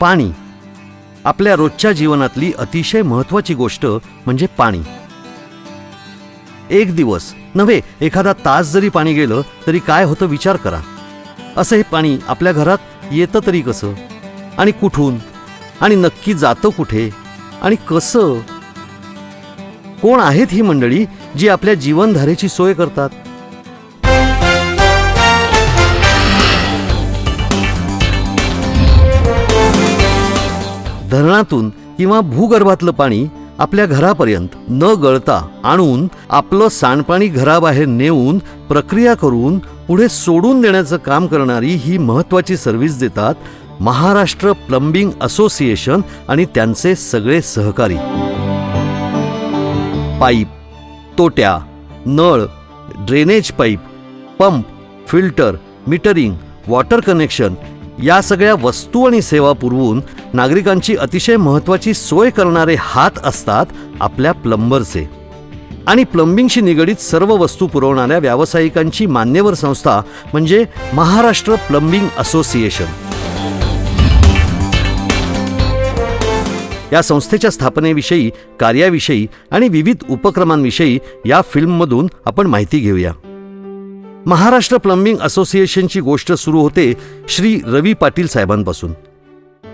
पाणी आपल्या रोजच्या जीवनातली अतिशय महत्त्वाची गोष्ट म्हणजे पाणी. एक दिवस नव्हे, एखादा तास जरी पाणी गेलं तरी काय होतं विचार करा. असं हे पाणी आपल्या घरात येतं तरी कसं, आणि कुठून, आणि नक्की जातं कुठे, आणि कसं? कोण आहेत ही मंडळी जी आपल्या जीवनधारेची सोय करतात? धरणातून किंवा भूगर्भातलं पाणी आपल्या घरापर्यंत न गळता आणून आपलं सांडपाणी घराबाहेर नेऊन प्रक्रिया करून पुढे सोडून देण्याचं काम करणारी ही महत्त्वाची सर्व्हिस देतात महाराष्ट्र प्लंबिंग असोसिएशन आणि त्यांचे सगळे सहकारी. पाईप, तोट्या, नळ, drainage pipe, pump, filter, metering, water connection या सगळ्या वस्तू आणि सेवा पुरवून नागरिकांची अतिशय महत्त्वाची सोय करणारे हात असतात आपल्या प्लंबरचे. आणि प्लंबिंगशी निगडीत सर्व वस्तू पुरवणाऱ्या व्यावसायिकांची मान्यवर संस्था म्हणजे महाराष्ट्र प्लंबिंग असोसिएशन. या संस्थेच्या स्थापनेविषयी, कार्याविषयी आणि विविध उपक्रमांविषयी या फिल्ममधून आपण माहिती घेऊया. महाराष्ट्र प्लंबिंग असोसिएशनची गोष्ट सुरू होते श्री रवी पाटील साहेबांपासून.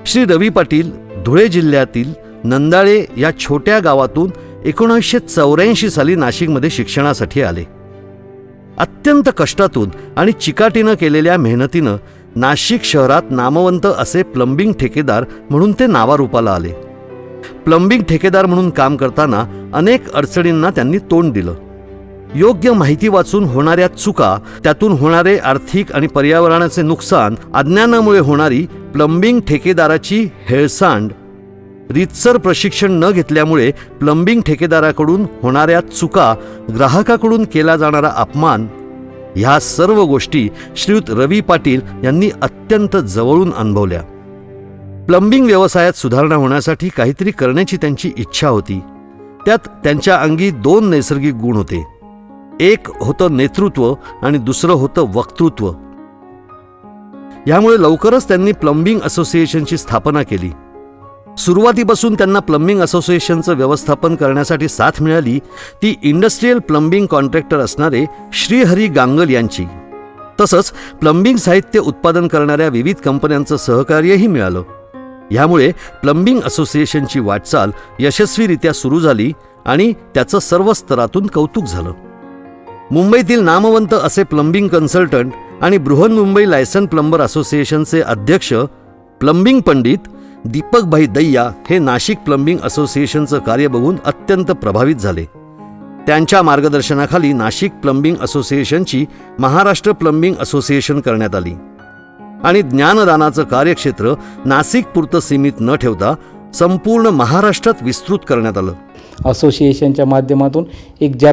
श्री रवी पाटील धुळे जिल्ह्यातील नंदाळे या छोट्या गावातून 1984 साली नाशिकमध्ये शिक्षणासाठी आले. अत्यंत कष्टातून आणि चिकाटीनं केलेल्या मेहनतीनं नाशिक शहरात नामवंत असे प्लंबिंग ठेकेदार म्हणून ते नावारूपाला आले. प्लंबिंग ठेकेदार म्हणून काम करताना अनेक अडचणींना त्यांनी तोंड दिलं. योग्य माहिती वाचून होणाऱ्या चुका, त्यातून होणारे आर्थिक आणि पर्यावरणाचे नुकसान, अज्ञानामुळे होणारी प्लंबिंग ठेकेदाराची हेळसांड, रीतसर प्रशिक्षण न घेतल्यामुळे प्लंबिंग ठेकेदाराकडून होणाऱ्या चुका, ग्राहकाकडून केला जाणारा अपमान, ह्या सर्व गोष्टी श्रीयुत रवी पाटील यांनी अत्यंत जवळून अनुभवल्या. प्लंबिंग व्यवसायात सुधारणा होण्यासाठी काहीतरी करण्याची त्यांची इच्छा होती. त्यात त्यांच्या अंगी 2 नैसर्गिक गुण होते. एक होतं नेतृत्व आणि दुसरं होतं वक्तृत्व. यामुळे लवकरच त्यांनी प्लंबिंग असोसिएशनची स्थापना केली. सुरुवातीपासून त्यांना प्लंबिंग असोसिएशनचं व्यवस्थापन करण्यासाठी साथ मिळाली ती इंडस्ट्रीयल प्लंबिंग कॉन्ट्रॅक्टर असणारे श्रीहरी गांगल यांची. तसंच प्लंबिंग साहित्य उत्पादन करणाऱ्या विविध कंपन्यांचं सहकार्यही मिळालं. यामुळे प्लंबिंग असोसिएशनची वाटचाल यशस्वीरित्या सुरू झाली आणि त्याचं सर्व स्तरातून कौतुक झालं. मुंबईतील नामवंत असे प्लंबिंग कन्सल्टंट आणि बृहन्मुंबई लायसन प्लंबर असोसिएशनचे अध्यक्ष प्लंबिंग पंडित दीपकभाई दैया हे नाशिक प्लंबिंग असोसिएशनचं कार्य बघून अत्यंत प्रभावित झाले. त्यांच्या मार्गदर्शनाखाली नाशिक प्लंबिंग असोसिएशनची महाराष्ट्र प्लंबिंग असोसिएशन करण्यात आली आणि ज्ञानदानाचं कार्यक्षेत्र नाशिकपुरतं सीमित न ठेवता संपूर्ण महाराष्ट्रात विस्तृत करण्यात आलं. असोसिएशनच्या माध्यमातून एक ज्या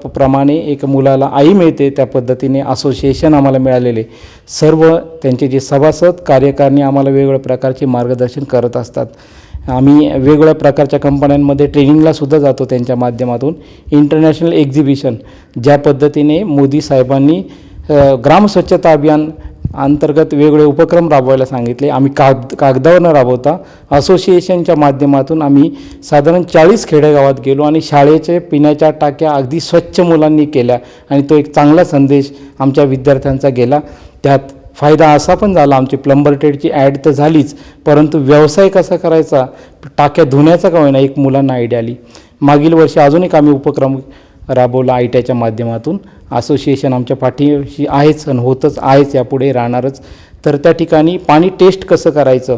प्रमाणे एक मुलाला आई मिळते त्या पद्धतीने असोसिएशन आम्हाला मिळालेले सर्व त्यांचे जे सभासद, कार्यकारिणी आम्हाला वेगवेगळ्या प्रकारचे मार्गदर्शन करत असतात. आम्ही वेगवेगळ्या प्रकारच्या कंपन्यांमध्ये ट्रेनिंगला सुद्धा जातो त्यांच्या माध्यमातून. इंटरनॅशनल एक्झिबिशन ज्या पद्धतीने मोदी साहेबांनी ग्राम स्वच्छता अभियान अंतर्गत वेगवेगळे उपक्रम राबवायला सांगितले, आम्ही कागदावर न राबवता असोसिएशनच्या माध्यमातून आम्ही साधारण 40 खेडेगावात गेलो आणि शाळेचे पिण्याच्या टाक्या अगदी स्वच्छ मुलांनी केल्या आणि तो एक चांगला संदेश आमच्या विद्यार्थ्यांचा गेला. त्यात फायदा असा पण झाला, आमची प्लंबर ट्रेडची ॲड तर झालीच, परंतु व्यवसाय कसा करायचा, टाक्या धुण्याचा का होईना एक मुलांना आयडिया आली. मागील वर्षी अजून एक आम्ही उपक्रम राबवला ITIच्या माध्यमातून. असोसिएशन आमच्या पाठीशी आहेच आणि होतच आहेच, यापुढे राहणारच. तर त्या ठिकाणी पाणी टेस्ट कसं करायचं,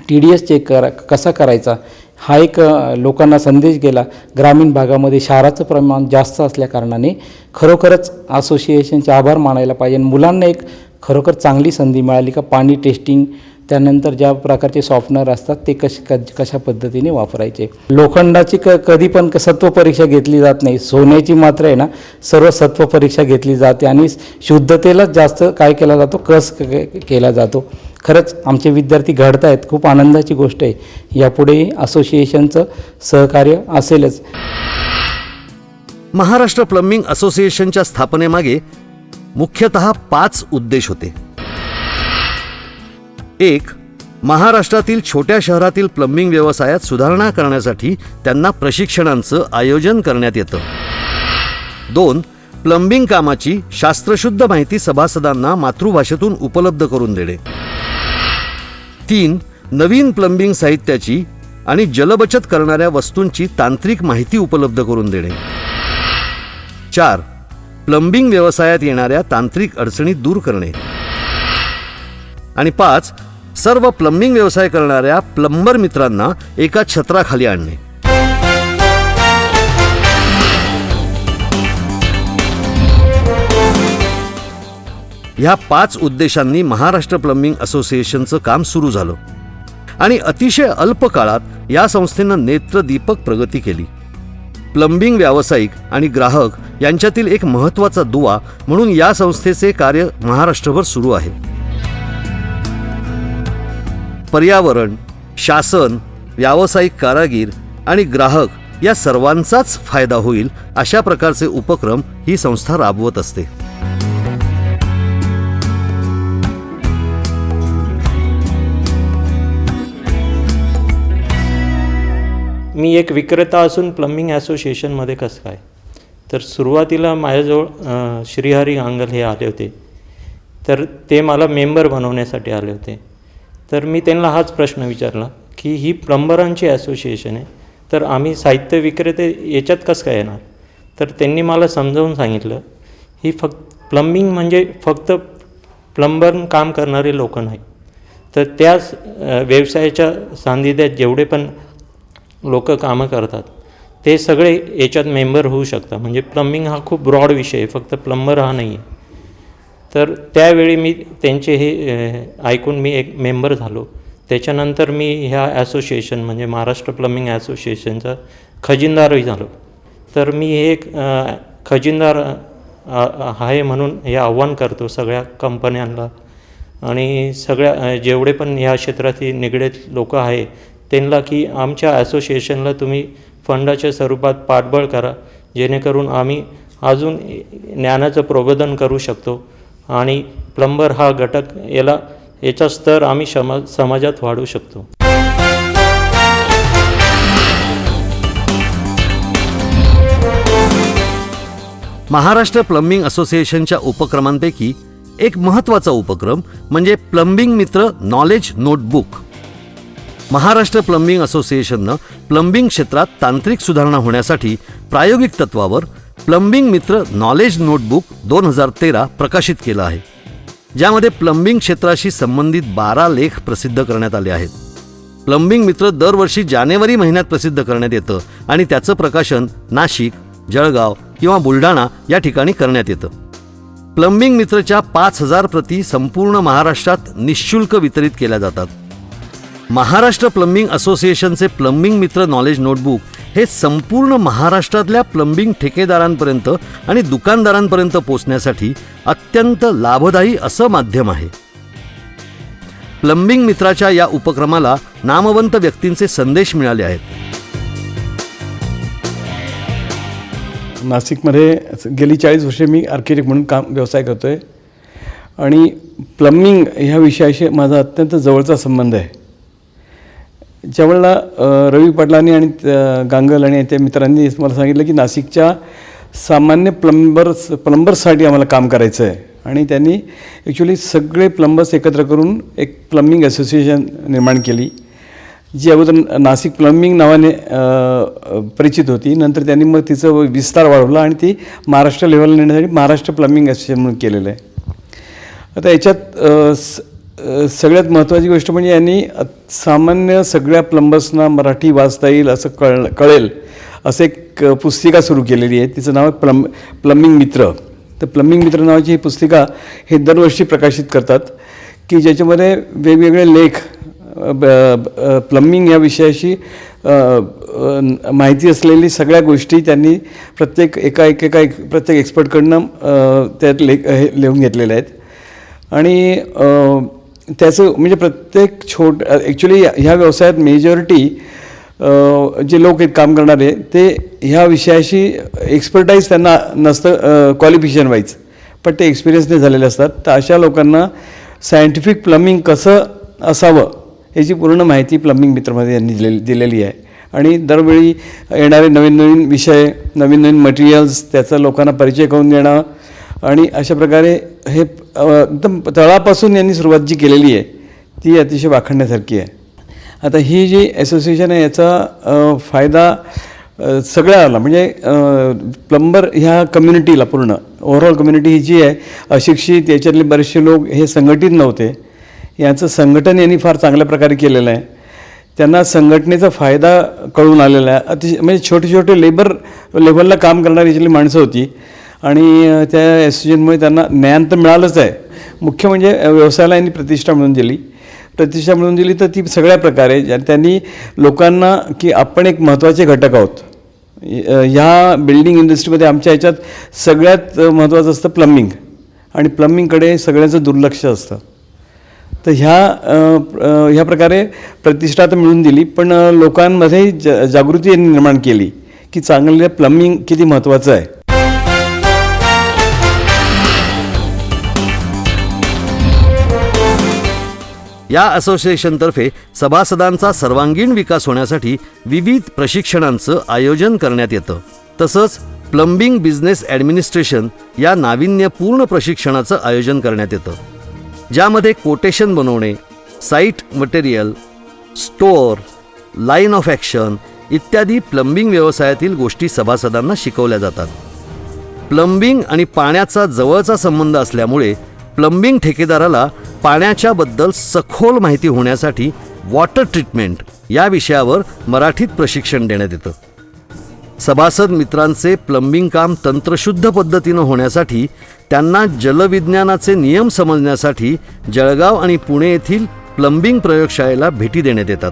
TDS चेक कसा करायचा हा एक लोकांना संदेश गेला. ग्रामीण भागामध्ये क्षाराचं प्रमाण जास्त असल्याकारणाने खरोखरच असोसिएशनचे आभार मानायला पाहिजे. मुलांना एक खरोखर चांगली संधी मिळाली का पाणी टेस्टिंग, त्यानंतर ज्या प्रकारचे सॉफ्टनर असतात ते कशा पद्धतीने वापरायचे. लोखंडाची कधी पण सत्व परीक्षा घेतली जात नाही, सोन्याची मात्र आहे ना सर्व सत्व परीक्षा घेतली जाते आणि शुद्धतेलाच जास्त काय केला जातो, कस केला जातो. खरंच आमचे विद्यार्थी घडत आहेत, खूप आनंदाची गोष्ट आहे. यापुढे असोसिएशनचं सहकार्य असेलच. महाराष्ट्र प्लंबिंग असोसिएशनच्या स्थापनेमागे मुख्यतः 5 उद्देश होते. 1. महाराष्ट्रातील छोट्या शहरातील प्लंबिंग व्यवसायात सुधारणा करण्यासाठी त्यांना प्रशिक्षणांचं आयोजन करण्यात येतं. 2. प्लंबिंग कामाची शास्त्रशुद्ध माहिती सभासदांना मातृभाषेतून उपलब्ध करून देणे. 3. नवीन प्लंबिंग साहित्याची आणि जलबचत करणाऱ्या वस्तूंची तांत्रिक माहिती उपलब्ध करून देणे. 4. प्लंबिंग व्यवसायात येणाऱ्या तांत्रिक अडचणी दूर करणे. आणि 5. सर्व प्लंबिंग व्यवसाय करणाऱ्या प्लंबर मित्रांना एका छत्राखाली आणणे. ह्या 5 उद्देशांनी महाराष्ट्र प्लंबिंग असोसिएशनचं काम सुरू झालं आणि अतिशय अल्प काळात या संस्थेनं नेत्रदीपक प्रगती केली. प्लंबिंग व्यावसायिक आणि ग्राहक यांच्यातील एक महत्त्वाचा दुवा म्हणून या संस्थेचे कार्य महाराष्ट्रभर सुरू आहे. पर्यावरण, शासन, व्यावसायिक कारागीर आणि ग्राहक या सर्वांचाच फायदा होईल अशा प्रकारचे उपक्रम ही संस्था राबवत असते. मी एक विक्रेता असून प्लंबिंग असोसिएशनमध्ये कसं काय, तर सुरुवातीला माझ्याजवळ श्रीहरी गांगल हे आले होते. तर ते मला मेंबर बनवण्यासाठी आले होते. तर मी त्यांना हाच प्रश्न विचारला की ही प्लंबरांची असोसिएशन आहे, तर आम्ही साहित्य विक्रेते याच्यात कसं काय येणार. तर त्यांनी मला समजावून सांगितलं ही प्लंबिंग म्हणजे फक्त प्लंबर काम करणारे लोक नाही, तर त्याच व्यवसायाच्या सान्निध्यात जेवढे पण लोक कामं करतात ते सगळे याच्यात मेंबर होऊ शकतात. म्हणजे प्लंबिंग हा खूप ब्रॉड विषय आहे, फक्त प्लंबर हा नाही आहे. तर त्यावेळी मी त्यांचे हे ऐकून मी एक मेंबर झालो. त्याच्यानंतर मी ह्या ॲसोसिएशन म्हणजे महाराष्ट्र प्लंबिंग ॲसोसिएशनचा खजिनदारही झालो. तर मी हे एक खजिनदार आहे म्हणून हे आव्हान करतो सगळ्या कंपन्यांना आणि सगळ्या जेवढे पण ह्या क्षेत्रातील निगडीत लोक आहे त्यांना की आमच्या ॲसोसिएशनला तुम्ही फंडाच्या स्वरूपात पाठबळ करा, जेणेकरून आम्ही अजून ज्ञानाचं प्रबोधन करू शकतो आणि प्लंबर हा घटक याचा स्तर आम्ही समाजात वाढवू शकतो. महाराष्ट्र प्लंबिंग असोसिएशनच्या उपक्रमांपैकी एक महत्त्वाचा उपक्रम म्हणजे प्लंबिंग मित्र नॉलेज नोटबुक. महाराष्ट्र प्लंबिंग असोसिएशननं प्लंबिंग क्षेत्रात तांत्रिक सुधारणा होण्यासाठी प्रायोगिक तत्वावर प्लंबिंग मित्र नॉलेज नोटबुक 2013 प्रकाशित केलं आहे, ज्यामध्ये प्लंबिंग क्षेत्राशी संबंधित 12 लेख प्रसिद्ध करण्यात आले आहेत. प्लंबिंग मित्र दरवर्षी जानेवारी महिन्यात प्रसिद्ध करण्यात येतं आणि त्याचं प्रकाशन नाशिक, जळगाव किंवा बुलढाणा या ठिकाणी करण्यात येतं. प्लंबिंग मित्रच्या 5000 प्रती संपूर्ण महाराष्ट्रात निःशुल्क वितरित केल्या जातात. महाराष्ट्र प्लंबिंग असोसिएशनचे प्लंबिंग मित्र नॉलेज नोटबुक हे संपूर्ण महाराष्ट्रातल्या प्लंबिंग ठेकेदारांपर्यंत आणि दुकानदारांपर्यंत पोहोचण्यासाठी अत्यंत लाभदायी असं माध्यम आहे. प्लंबिंग मित्राच्या या उपक्रमाला नामवंत व्यक्तींचे संदेश मिळाले आहेत. नाशिकमध्ये गेली 40 वर्षे मी आर्किटेक्ट म्हणून व्यवसाय करतो आहे आणि प्लंबिंग ह्या विषयाशी माझा अत्यंत जवळचा संबंध आहे. ज्यावेळेला रवी पाटलांनी आणि गांगल आणि त्या मित्रांनी मला सांगितलं की नाशिकच्या सामान्य प्लंबर्ससाठी आम्हाला काम करायचं आहे आणि त्यांनी ॲक्च्युली सगळे प्लंबर्स एकत्र करून एक प्लंबिंग असोसिएशन निर्माण केली, जी अगोदर नाशिक प्लंबिंग नावाने परिचित होती. नंतर त्यांनी मग तिचं विस्तार वाढवला आणि ती महाराष्ट्र लेवलला नेण्यासाठी महाराष्ट्र प्लंबिंग असोसिएशन म्हणून केलेलं आहे. आता याच्यात सगळ्यात महत्त्वाची गोष्ट म्हणजे यांनी सामान्य सगळ्या प्लंबर्सना मराठी वाचता येईल असं कळेल असं एक पुस्तिका सुरू केलेली आहे. तिचं नाव आहे प्लंबिंग मित्र. तर प्लंबिंग मित्र नावाची ही पुस्तिका हे दरवर्षी प्रकाशित करतात की ज्याच्यामध्ये वेगवेगळे लेख प्लंबिंग या विषयाशी माहिती असलेली सगळ्या गोष्टी त्यांनी प्रत्येक एक्सपर्टकडनं त्यात लिहून घेतलेल्या आहेत. आणि त्याचं म्हणजे प्रत्येक ॲक्च्युली ह्या व्यवसायात मेजॉरिटी जे लोक आहेत काम करणारे ते ह्या विषयाशी एक्सपर्टाईज त्यांना नसतं क्वालिफिकेशन वाईज, पण ते एक्सपिरियन्सने झालेले असतात. तर अशा लोकांना सायंटिफिक प्लंबिंग कसं असावं याची पूर्ण माहिती प्लंबिंग मित्रमध्ये यांनी दिलेली आहे. आणि दरवेळी येणारे नवीन नवीन विषय, नवीन नवीन मटेरियल्स, त्याचा लोकांना परिचय करून देणं आणि अशा प्रकारे हे एकदम तळापासून यांनी सुरुवात जी केलेली आहे ती अतिशय वाखाणण्यासारखी आहे. आता ही जी असोसिएशन आहे याचा फायदा सगळ्याला, म्हणजे प्लंबर ह्या कम्युनिटीला, पूर्ण ओव्हरऑल कम्युनिटी ही जी आहे, अशिक्षित, याच्यातले बरेचसे लोक हे संघटित नव्हते, यांचं संघटन यांनी फार चांगल्या प्रकारे केलेलं आहे. त्यांना संघटनेचा फायदा कळून आलेला आहे. अतिशय म्हणजे छोटे छोटे लेबर लेवलला काम करणारी याच्यातली माणसं होती आणि त्या असोसिएशनमुळे त्यांना ज्ञान तर मिळालंच आहे, मुख्य म्हणजे व्यवसायाला यांनी प्रतिष्ठा मिळवून दिली. तर ती सगळ्या प्रकारे त्यांनी लोकांना की आपण एक महत्त्वाचे घटक आहोत ह्या बिल्डिंग इंडस्ट्रीमध्ये. आमच्या ह्याच्यात सगळ्यात महत्त्वाचं असतं प्लंबिंग, आणि प्लंबिंगकडे सगळ्यांचं दुर्लक्ष असतं. तर ह्या प्रकारे प्रतिष्ठा तर मिळून दिली, पण लोकांमध्ये जागृती यांनी निर्माण केली की चांगलं प्लंबिंग किती महत्त्वाचं आहे. या असोसिएशनतर्फे सभासदांचा सर्वांगीण विकास होण्यासाठी विविध प्रशिक्षणांचं आयोजन करण्यात येतं. तसंच प्लंबिंग बिझनेस ॲडमिनिस्ट्रेशन या नाविन्यपूर्ण प्रशिक्षणाचं आयोजन करण्यात येतं, ज्यामध्ये कोटेशन बनवणे, site material, store, line of action इत्यादी प्लंबिंग व्यवसायातील गोष्टी सभासदांना शिकवल्या जातात. प्लंबिंग आणि पाण्याचा जवळचा संबंध असल्यामुळे प्लंबिंग ठेकेदाराला पाण्याच्याबद्दल सखोल माहिती होण्यासाठी वॉटर ट्रीटमेंट या विषयावर मराठीत प्रशिक्षण देण्यात येतं. सभासद मित्रांचे प्लंबिंग काम तंत्रशुद्ध पद्धतीनं होण्यासाठी त्यांना जलविज्ञानाचे नियम समजण्यासाठी जळगाव आणि पुणे येथील प्लंबिंग प्रयोगशाळेला भेटी देण्यात येतात.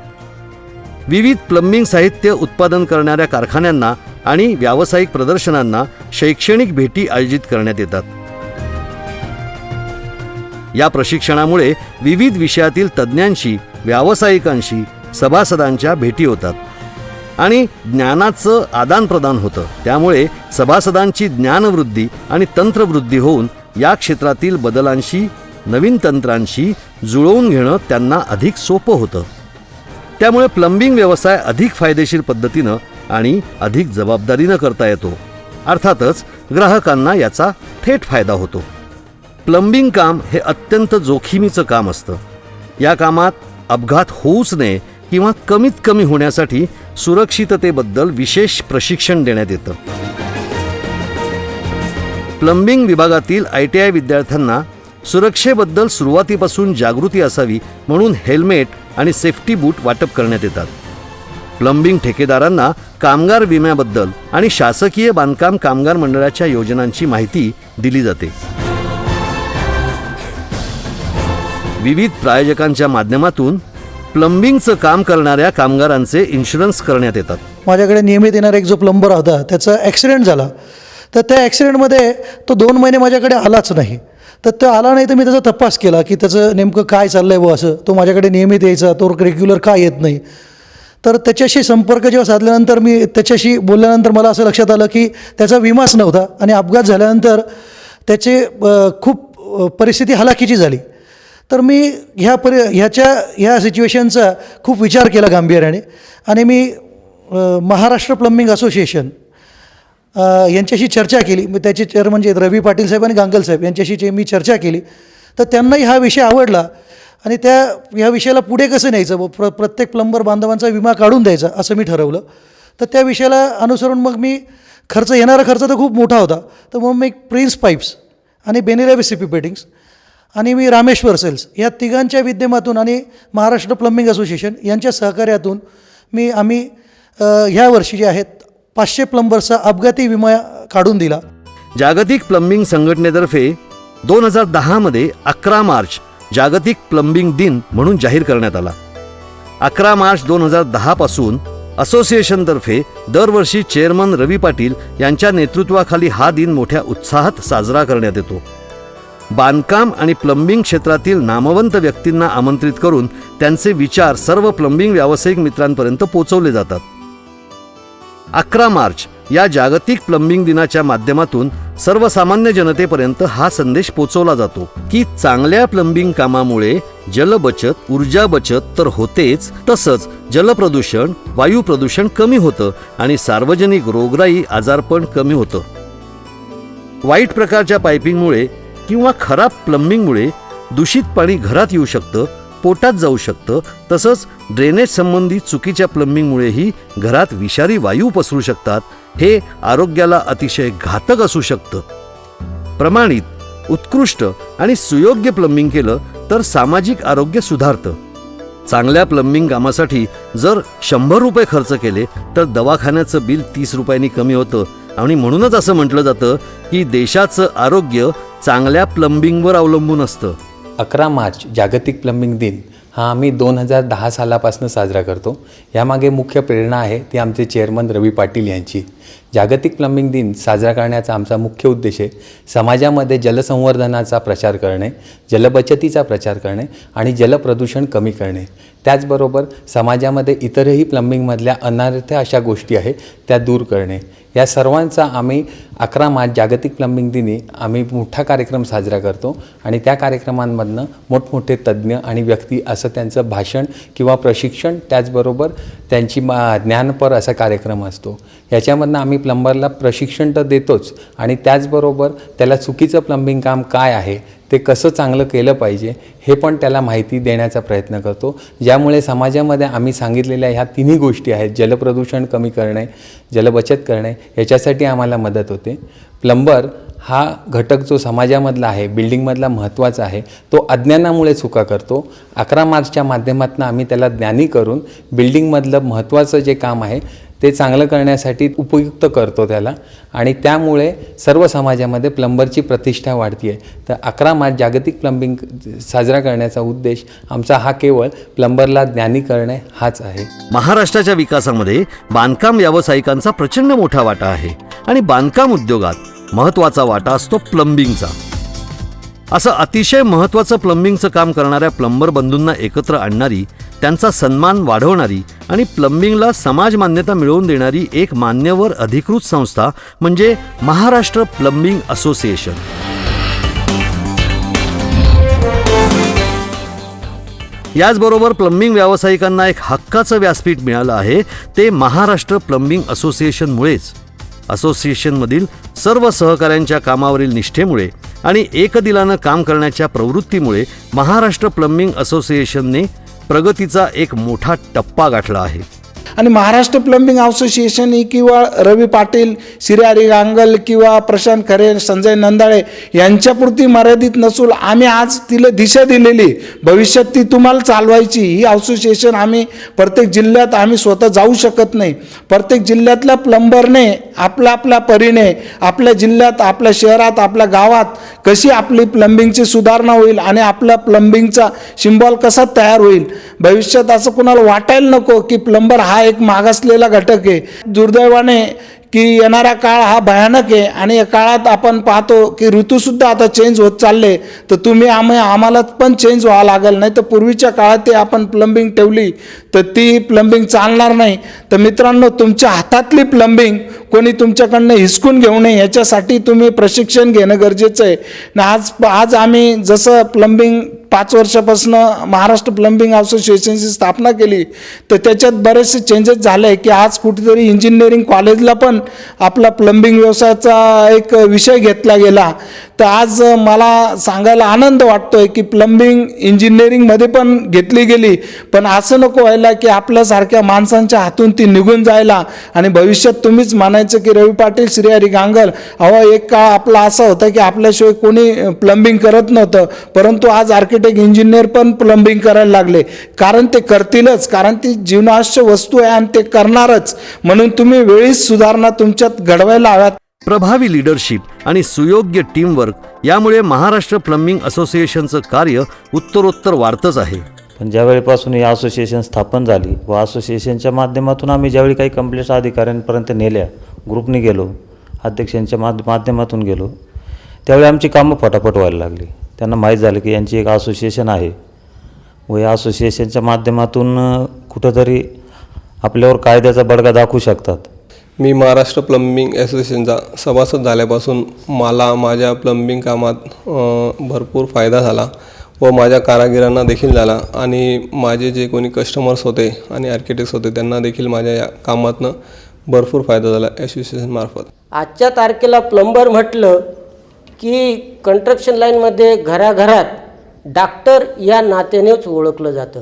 विविध प्लंबिंग साहित्य उत्पादन करणाऱ्या कारखान्यांना आणि व्यावसायिक प्रदर्शनांना शैक्षणिक भेटी आयोजित करण्यात येतात. या प्रशिक्षणामुळे विविध विषयातील तज्ज्ञांशी, व्यावसायिकांशी सभासदांच्या भेटी होतात आणि ज्ञानाचं आदानप्रदान होतं. त्यामुळे सभासदांची ज्ञानवृद्धी आणि तंत्रवृद्धी होऊन या क्षेत्रातील बदलांशी, नवीन तंत्रांशी जुळवून घेणं त्यांना अधिक सोपं होतं. त्यामुळे प्लंबिंग व्यवसाय अधिक फायदेशीर पद्धतीनं आणि अधिक जबाबदारीनं करता येतो. अर्थातच ग्राहकांना याचा थेट फायदा होतो. प्लंबिंग काम हे अत्यंत जोखमीचं काम असतं. या कामात अपघात होऊच नये किंवा कमीत कमी होण्यासाठी सुरक्षिततेबद्दल विशेष प्रशिक्षण देण्यात येतं. प्लंबिंग विभागातील ITI विद्यार्थ्यांना सुरक्षेबद्दल सुरुवातीपासून जागृती असावी म्हणून हेल्मेट आणि सेफ्टी बूट वाटप करण्यात येतात. प्लंबिंग ठेकेदारांना कामगार विम्याबद्दल आणि शासकीय बांधकाम कामगार मंडळाच्या योजनांची माहिती दिली जाते. विविध प्रायोजकांच्या माध्यमातून प्लंबिंगचं काम करणाऱ्या कामगारांचे इन्शुरन्स करण्यात येतात. माझ्याकडे नियमित येणारा एक जो प्लंबर होता त्याचा ॲक्सिडेंट झाला, तर त्या ॲक्सिडेंटमध्ये तो 2 महिने माझ्याकडे आलाच नाही. तर तो आला नाही तर मी त्याचा तपास केला की त्याचं नेमकं काय चाललं आहे असं. तो माझ्याकडे नियमित यायचा, तो रेग्युलर का येत नाही. तर त्याच्याशी संपर्क जेव्हा साधल्यानंतर, मी त्याच्याशी बोलल्यानंतर मला असं लक्षात आलं की त्याचा विमाच नव्हता आणि अपघात झाल्यानंतर त्याचे खूप परिस्थिती हलाखीची झाली. तर मी ह्या सिच्युएशनचा खूप विचार केला गांभीर्याने आणि मी महाराष्ट्र प्लंबिंग असोसिएशन यांच्याशी चर्चा केली. मी त्याचे चेअरमन जे रवी पाटील साहेब आणि गांगल साहेब यांच्याशी मी चर्चा केली. तर त्यांनाही हा विषय आवडला आणि ह्या विषयाला पुढे कसं न्यायचं, प्रत्येक प्लंबर बांधवांचा विमा काढून द्यायचा असं मी ठरवलं. तर त्या विषयाला अनुसरून मग मी येणारा खर्च तर खूप मोठा होता, तर मग मी प्रिन्स पाईप्स आणि बेनिरा VCP पेटिंग्स आणि मी रामेश्वर सेल्स या तिघांच्या विद्यमातून आणि महाराष्ट्र प्लंबिंग असोसिएशन यांच्या सहकार्यातून आम्ही ह्या वर्षी जे आहेत 500 प्लंबर्सचा अपघाती विमा काढून दिला. जागतिक प्लंबिंग संघटनेतर्फे 2010 मध्ये 11 मार्च जागतिक प्लंबिंग दिन म्हणून जाहीर करण्यात आला. 11 मार्च 2010 पासून असोसिएशनतर्फे दरवर्षी चेअरमन रवी पाटील यांच्या नेतृत्वाखाली हा दिन मोठ्या उत्साहात साजरा करण्यात येतो. बांधकाम आणि प्लंबिंग क्षेत्रातील नामवंत व्यक्तींना आमंत्रित करून त्यांचे विचार सर्व प्लंबिंग व्यावसायिक मित्रांपर्यंत पोहोचवले जातात. 11 मार्च या जागतिक प्लंबिंग दिनाच्या माध्यमातून सर्वसामान्य जनतेपर्यंत हा संदेश पोहोचवला जातो की चांगल्या प्लंबिंग कामामुळे जलबचत ऊर्जा बचत तर होतेच, तसंच जलप्रदूषण वायू प्रदूषण कमी होतं आणि सार्वजनिक रोगराई आजारपण कमी होतं. वाईट प्रकारच्या पायपिंगमुळे किंवा खराब प्लंबिंगमुळे दूषित पाणी घरात येऊ शकतं, पोटात जाऊ शकतं. तसंच ड्रेनेज संबंधी चुकीच्या प्लंबिंगमुळेही घरात विषारी वायू पसरू शकतात. हे आरोग्याला अतिशय घातक असू शकतं. प्रमाणित, उत्कृष्ट आणि सुयोग्य प्लंबिंग केलं तर सामाजिक आरोग्य सुधारतं. चांगल्या प्लंबिंग कामासाठी जर 100 रुपये खर्च केले तर दवाखान्याचं बिल 30 रुपयांनी कमी होतं. आणि म्हणूनच असं म्हटलं जातं की देशाचं आरोग्य चांगल्या प्लंबिंगवर अवलंबून असतं. 11 मार्च जागतिक प्लंबिंग दिन हा आम्ही 2010 सालापासून साजरा करतो. यामागे मुख्य प्रेरणा आहे ती आमचे चेअरमन रवी पाटील यांची. जागतिक प्लंबिंग दिन साजरा करण्याचा आमचा मुख्य उद्देश आहे समाजामध्ये जलसंवर्धनाचा प्रचार करणे, जलबचतीचा प्रचार करणे आणि जलप्रदूषण कमी करणे. त्याचबरोबर समाजामध्ये इतरही प्लंबिंगमधल्या अनर्थ अशा गोष्टी आहेत त्या दूर करणे. या सर्वांचा आम्ही 11 मार्च जागतिक प्लंबिंग दिनी आम्ही मोठा कार्यक्रम साजरा करतो आणि त्या कार्यक्रमांमधनं मोठमोठे तज्ज्ञ आणि व्यक्ती असं त्यांचं भाषण किंवा प्रशिक्षण, त्याचबरोबर त्यांची ज्ञानपर असा कार्यक्रम असतो. याच्यामधनं आम्ही प्लंबरला प्रशिक्षण तर देतोच आणि त्याचबरोबर त्याला चुकीचं प्लंबिंग काम काय आहे, ते कसं चांगलं केलं पाहिजे हे पण त्याला माहिती देण्याचा प्रयत्न करतो. ज्यामुळे समाजामध्ये आम्ही सांगितलेल्या ह्या तिन्ही गोष्टी आहेत, जलप्रदूषण कमी करणे, जलबचत करणे, याच्यासाठी आम्हाला मदत होते. प्लंबर हा घटक जो समाजामधला आहे, बिल्डिंगमधला महत्त्वाचा आहे, तो अज्ञानामुळे चुका करतो. 11 मार्चच्या माध्यमातून आम्ही त्याला ज्ञानी करून बिल्डिंगमधलं महत्त्वाचं जे काम आहे ते चांगलं करण्यासाठी उपयुक्त करतो त्याला आणि त्यामुळे सर्व समाजामध्ये प्लंबरची प्रतिष्ठा वाढती आहे. तर 11 मार्च जागतिक प्लंबिंग साजरा करण्याचा उद्देश आमचा हा केवळ प्लंबरला ज्ञानी करणे हाच आहे. महाराष्ट्राच्या विकासामध्ये बांधकाम व्यावसायिकांचा प्रचंड मोठा वाटा आहे आणि बांधकाम उद्योगात महत्त्वाचा वाटा असतो प्लंबिंगचा. असं अतिशय महत्त्वाचं प्लंबिंगचं काम करणाऱ्या प्लंबर बंधूंना एकत्र आणणारी, त्यांचा सन्मान वाढवणारी आणि प्लंबिंगला समाज मान्यता मिळवून देणारी एक मान्यवर अधिकृत संस्था म्हणजे महाराष्ट्र प्लंबिंग असोसिएशन. याचबरोबर प्लंबिंग व्यावसायिकांना एक हक्काचं व्यासपीठ मिळालं आहे ते महाराष्ट्र प्लंबिंग असोसिएशनमुळेच. असोसिएशनमधील सर्व सहकाऱ्यांच्या कामावरील निष्ठेमुळे आणि एकदिलानं काम करण्याच्या प्रवृत्तीमुळे महाराष्ट्र प्लंबिंग असोसिएशनने प्रगतीचा एक मोठा टप्पा गाठला आहे. आणि महाराष्ट्र प्लंबिंग असोसिएशन ही किंवा रवी पाटील, श्रीहरी गांगल किंवा प्रशांत खरे, संजय नंदाळे यांच्यापुरती मर्यादित नसून आम्ही आज तिला दिशा दिलेली, भविष्यात ती तुम्हाला चालवायची. ही असोसिएशन आम्ही प्रत्येक जिल्ह्यात आम्ही स्वतः जाऊ शकत नाही. प्रत्येक जिल्ह्यातल्या प्लंबरने आपल्या आपल्या परीने आपल्या जिल्ह्यात, आपल्या शहरात, आपल्या गावात कशी आपली प्लंबिंगची सुधारणा होईल आणि आपला प्लंबिंगचा सिम्बॉल कसा तयार होईल. भविष्यात असं कुणाला वाटायला नको की प्लंबर हा एक मागासलेला घटक आहे. दुर्दैवाने की येणारा काळ हा भयानक आहे आणि या काळात आपण पाहतो की ऋतूसुद्धा आता चेंज होत चालले. तर तुम्ही आम्हाला पण चेंज व्हावं लागेल. नाही तर पूर्वीच्या काळात ते आपण प्लंबिंग ठेवली तर ती प्लंबिंग चालणार नाही. तर मित्रांनो, तुमच्या हातातली प्लंबिंग कोणी तुमच्याकडनं हिसकून घेऊ नये याच्यासाठी तुम्ही प्रशिक्षण घेणं गरजेचं आहे. आज आम्ही जसं प्लंबिंग 5 वर्षापासून महाराष्ट्र प्लंबिंग असोसिएशनची स्थापना केली तर त्याच्यात बरेचसे चेंजेस झाले आहे की आज कुठेतरी इंजिनिअरिंग कॉलेजला पण आपला प्लंबिंग व्यवसायाचा एक विषय घेतला गेला. तर आज मला सांगायला आनंद वाटतोय की प्लंबिंग इंजिनिअरिंगमध्ये पण घेतली गेली. पण असं नको व्हायला की आपल्यासारख्या माणसांच्या हातून ती निघून जायला आणि भविष्यात तुम्हीच म्हणायचं की रवी पाटील, श्रीहरी गांगल, एक काळ आपला असा होता की आपल्याशिवाय कोणी प्लंबिंग करत नव्हतं, परंतु आज आर्किटेक्ट, इंजिनियर पण प्लंबिंग करायला लागले. कारण ते करतीलच, कारण ती जीवनावश्यक वस्तू आहे आणि ते करणारच. म्हणून तुम्ही वेळीच सुधारणा तुमच्यात घडवायला हव्यात. प्रभावी लीडरशिप आणि सुयोग्य टीमवर्क यामुळे महाराष्ट्र प्लंबिंग असोसिएशनचं कार्य उत्तरोत्तर वाढतंच आहे. पण ज्यावेळीपासून ही असोसिएशन स्थापन झाली व असोसिएशनच्या माध्यमातून आम्ही ज्यावेळी काही कंप्लेंट्स अधिकाऱ्यांपर्यंत नेल्या, ग्रुपने गेलो, अध्यक्षांच्या माध्यमातून गेलो, त्यावेळी आमची कामं फटाफट व्हायला लागली. त्यांना माहीत झालं की यांची एक असोसिएशन आहे व या असोसिएशनच्या माध्यमातून कुठंतरी आपल्यावर कायद्याचा बडगा दाखवू शकतात. मी महाराष्ट्र प्लंबिंग असोसिएशनचा सभासद झाल्यापासून मला माझ्या प्लंबिंग कामात भरपूर फायदा झाला व माझ्या कारागिरांना देखील झाला आणि माझे जे कोणी कस्टमर्स होते आणि आर्किटेक्ट्स होते त्यांना देखील माझ्या या कामातनं भरपूर फायदा झाला असोसिएशनमार्फत. आजच्या तारखेला प्लंबर म्हटलं की कंस्ट्रक्शन लाईनमध्ये घराघरात डॉक्टर या नात्यानेच ओळखलं जातं.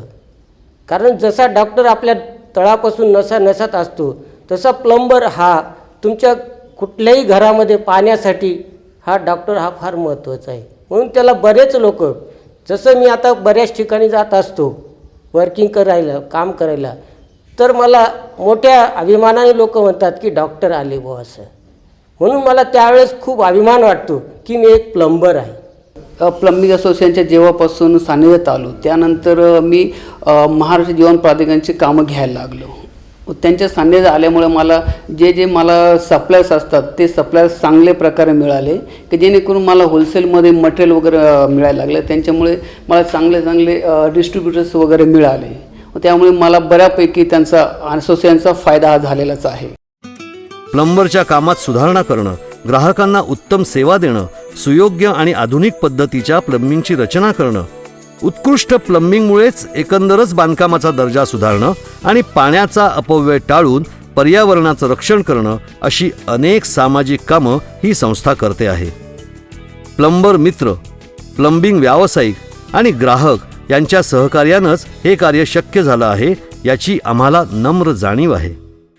कारण जसा डॉक्टर आपल्या तळापासून नसात असतो तसा प्लंबर हा तुमच्या कुठल्याही घरामध्ये पाण्यासाठी हा डॉक्टर हा फार महत्त्वाचा आहे. म्हणून त्याला बरेच लोक, जसं मी आता बऱ्याच ठिकाणी जात असतो वर्किंग करायला, काम करायला, तर मला मोठ्या अभिमानाने लोक म्हणतात की डॉक्टर आले बुवा असं. म्हणून मला त्यावेळेस खूप अभिमान वाटतो की मी एक प्लंबर आहे. प्लंबिंग असोसिएशनच्या जेव्हापासून सानिध्यात आलो त्यानंतर मी महाराष्ट्र जीवन प्राधिकरणाची कामं घ्यायला लागलो. त्यांच्या सानिध्यात आल्यामुळे मला जे मला सप्लायर्स असतात ते सप्लायर्स चांगल्या प्रकारे मिळाले की जेणेकरून मला होलसेलमध्ये मटेरियल वगैरे मिळायला लागलं. त्यांच्यामुळे मला चांगले डिस्ट्रीब्युटर्स वगैरे मिळाले. त्यामुळे मला बऱ्यापैकी त्यांचा असोसिएशनचा फायदा हा झालेलाच आहे. प्लंबरच्या कामात सुधारणा करणं, ग्राहकांना उत्तम सेवा देणं, सुयोग्य आणि आधुनिक पद्धतीच्या प्लंबिंगची रचना करणं, उत्कृष्ट प्लंबिंगमुळेच एकंदरच बांधकामाचा दर्जा सुधारणं आणि पाण्याचा अपव्यय टाळून पर्यावरणाचं रक्षण करणं अशी अनेक सामाजिक कामं ही संस्था करते आहे. प्लंबर मित्र, प्लंबिंग व्यावसायिक आणि ग्राहक यांच्या सहकार्यानंच हे कार्य शक्य झालं आहे याची आम्हाला नम्र जाणीव आहे.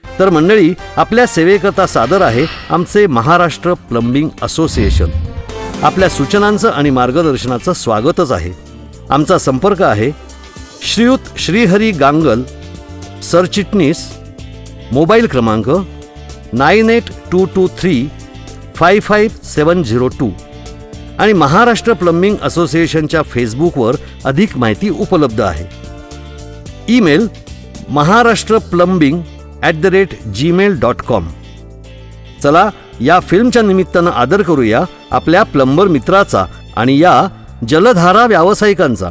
तर मंडळी, आपल्या सेवेकरता सादर आहे आमचे महाराष्ट्र प्लंबिंग असोसिएशन. आपल्या सूचनांचं आणि मार्गदर्शनाचं स्वागतच आहे. आमचा संपर्क आहे श्रीयुत श्रीहरी गांगल, सरचिटणीस, मोबाईल क्रमांक 9822355702 आणि महाराष्ट्र प्लंबिंग असोसिएशनच्या फेसबुकवर अधिक माहिती उपलब्ध आहे. Email maharashtraplambing@gmail.com. चला, या फिल्मच्या निमित्तानं आदर करूया आपल्या प्लंबर मित्राचा आणि या जलधारा व्यावसायिकांचा.